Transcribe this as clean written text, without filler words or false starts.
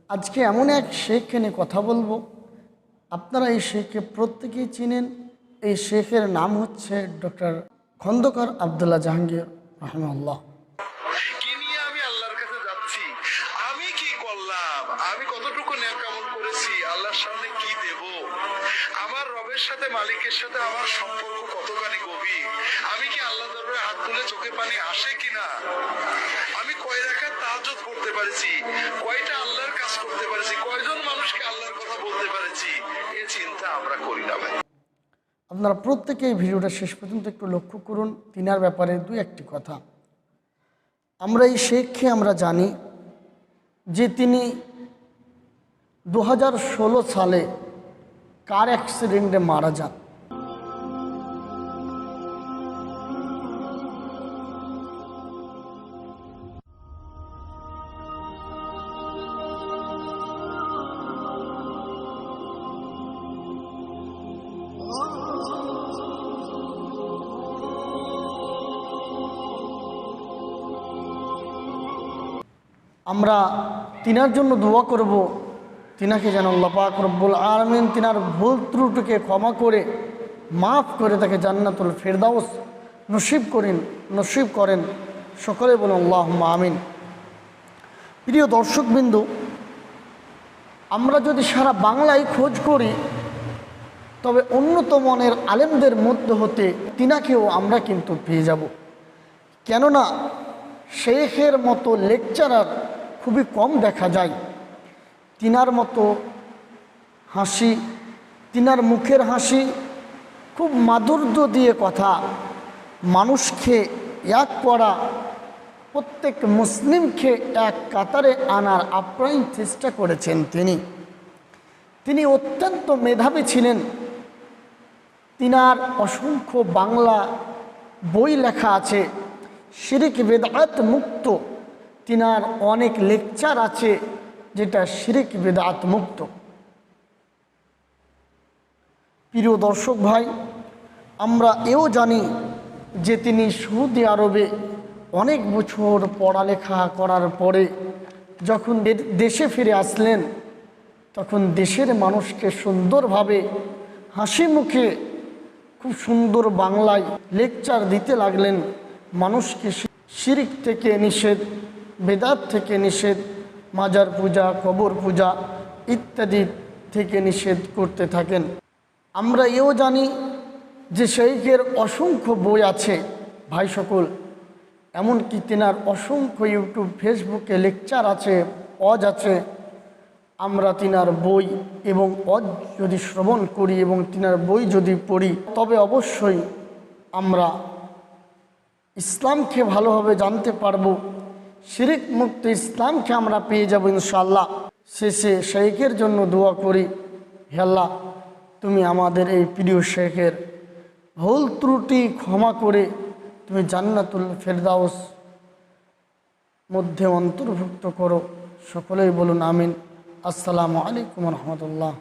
আজকে এমন এক শেখকে নিয়ে কথা বলবো, আপনারা এই শেখকে প্রত্যেকেই চিনেন। এই শেখের নাম হচ্ছে ডক্টর খন্দকার আবদুল্লাহ জাহাঙ্গীর রহমাল্লাহ। কি নিয়ে আমি আল্লাহর কাছে যাচ্ছি, আমি কি করলাম, আমি কতটুকু নেক আমল করেছি, আল্লাহর সামনে কি দেব, আমার রবের সাথে মালিকের সাথে আমার সম্পর্ক কতখানি গভীর, আমি কি আল্লাহ দরবারে হাত তুলে চোখে পানি আসে কিনা, আমি কয় রাকাত তাহাজ্জুদ পড়তে পারেছি, কয়টা আল্লাহর কাজ করতে পারেছি, কয়জন মানুষকে আল্লাহর কথা বলতে পারেছি, এই চিন্তা আমরা করি না ভাই। আপনারা প্রত্যেকে এই ভিডিওটা শেষ পর্যন্ত একটু লক্ষ্য করুন। তিনার ব্যাপারে দুই একটি কথা। আমরা এই শেখকে আমরা জানি যে তিনি 2016 সালে কার অ্যাক্সিডেন্টে মারা যান। আমরা তিনার জন্য দোয়া করব, তিনাকে যেন আল্লাহ পাক রব্বুল আলামিন তিনার ভুল ত্রুটিকে ক্ষমা করে মাফ করে তাকে জান্নাতুল ফেরদাউস নসিব করেন। সকলে বলুন আল্লাহুম্মা আমিন। প্রিয় দর্শকবৃন্দু, আমরা যদি সারা বাংলায় খোঁজ করি তবে উন্নত মানের আলেমদের মধ্য হতে তিনাকেও আমরা কিন্তু পেয়ে যাব। কেননা শেখের মতো লেকচারার খুবই কম দেখা যায়। তিনার মতো হাসি, তিনার মুখের হাসি খুব মাধুর্য দিয়ে কথা, মানুষকে এক করা, প্রত্যেক মুসলিমকে এক কাতারে আনার আপ্রাণ চেষ্টা করেছেন তিনি অত্যন্ত মেধাবী ছিলেন। তিনার অসংখ্য বাংলা বই লেখা আছে, শিরিক বেদাত মুক্ত। তিনার অনেক লেকচার আছে যেটা শিরিক বেদাত মুক্ত। প্রিয় দর্শক ভাই, আমরা এও জানি যে তিনি সৌদি আরবে অনেক বছর পড়ালেখা করার পরে যখন দেশে ফিরে আসলেন, তখন দেশের মানুষকে সুন্দরভাবে হাসি মুখে খুব সুন্দর বাংলায় লেকচার দিতে লাগলেন। মানুষকে শিরিক থেকে নিষেধ, বেদাত থেকে নিষেধ, মাজার পূজা, কবর পূজা ইত্যাদি থেকে নিষেধ করতে থাকেন। আমরা এও জানি যে শেখের অসংখ্য বই আছে ভাই সকল, এমনকি তেনার অসংখ্য ইউটিউব ফেসবুকে লেকচার আছে, অজ আছে। আমরা তিনার বই এবং অজ যদি শ্রবণ করি এবং তিনার বই যদি পড়ি তবে অবশ্যই আমরা ইসলামকে ভালোভাবে জানতে পারবো, শিরিক মুক্ত ইসলামকে আমরা পেয়ে যাব ইনশাআল্লাহ। শেষে শেখের জন্য দোয়া করি, হে আল্লাহ তুমি আমাদের এই প্রিয় শেখের ভুল ত্রুটি ক্ষমা করে তুমি জান্নাতুল ফেরদাউস মধ্যে অন্তর্ভুক্ত করো। সকলেই বলুন আমিন। আসসালামু আলাইকুম রহমতুল্লাহ।